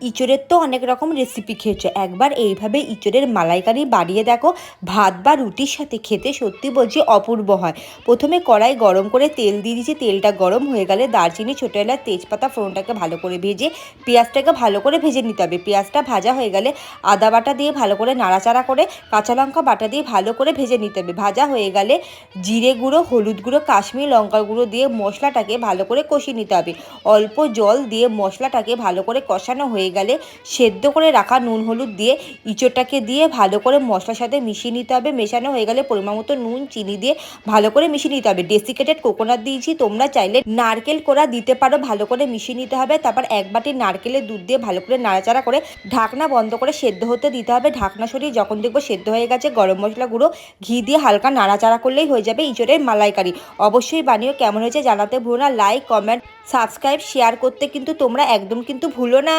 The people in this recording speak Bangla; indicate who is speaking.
Speaker 1: ইঁচড়ের তো অনেক রকম রেসিপি খেয়েছো, একবার এইভাবে ইঁচড়ের মালাইকারি বানিয়ে দেখো। ভাত বা রুটির সাথে খেতে সত্যি বলছি অপূর্ব হয়। প্রথমে কড়াই গরম করে তেল দিয়ে দিয়েছি, তেলটা গরম হয়ে গেলে দারচিনি, ছোটো এলাচ, তেজপাতা ফোড়নটাকে ভালো করে ভেজে পেঁয়াজটাকে ভালো করে ভেজে নিতে হবে। পেঁয়াজটা ভাজা হয়ে গেলে আদা বাটা দিয়ে ভালো করে নাড়াচাড়া করে কাঁচা লঙ্কা বাটা দিয়ে ভালো করে ভেজে নিতে হবে। ভাজা হয়ে গেলে জিরে গুঁড়ো, হলুদ গুঁড়ো, কাশ্মীরি লঙ্কা গুঁড়ো দিয়ে মশলাটাকে ভালো করে কষিয়ে নিতে হবে। অল্প জল দিয়ে মশলাটাকে ভালো করে কষানো হয়ে গেলে সেদ্ধ করে রাখা নুন হলুদ দিয়ে ইঁচড়টাকে দিয়ে ভালো করে মশলার সাথে মিশিয়ে নিতে হবে। মেশানো হয়ে গেলে পরিমাণ মতো নুন চিনি দিয়ে ভালো করে মিশিয়ে নিতে হবে। ডেসিকেটেড কোকোনাট দিয়েছি, তোমরা চাইলে নারকেল কোড়া দিতে পারো। ভালো করে মিশিয়ে নিতে হবে। তারপর এক বাটি নারকেলের দুধ দিয়ে ভালো করে নাড়াচাড়া করে ঢাকনা বন্ধ করে সেদ্ধ হতে দিতে হবে। ঢাকনা সরিয়ে যখন দেখবো সেদ্ধ হয়ে গেছে, গরম মশলা গুঁড়ো, ঘি দিয়ে হালকা নাড়াচাড়া করলেই হয়ে যাবে ইঁচড়ের মালাইকারি। অবশ্যই বানিও, কেমন হয়েছে জানাতে ভুলো না। লাইক, কমেন্ট, সাবস্ক্রাইব, শেয়ার করতে কিন্তু তোমরা একদম কিন্তু ভুলো না।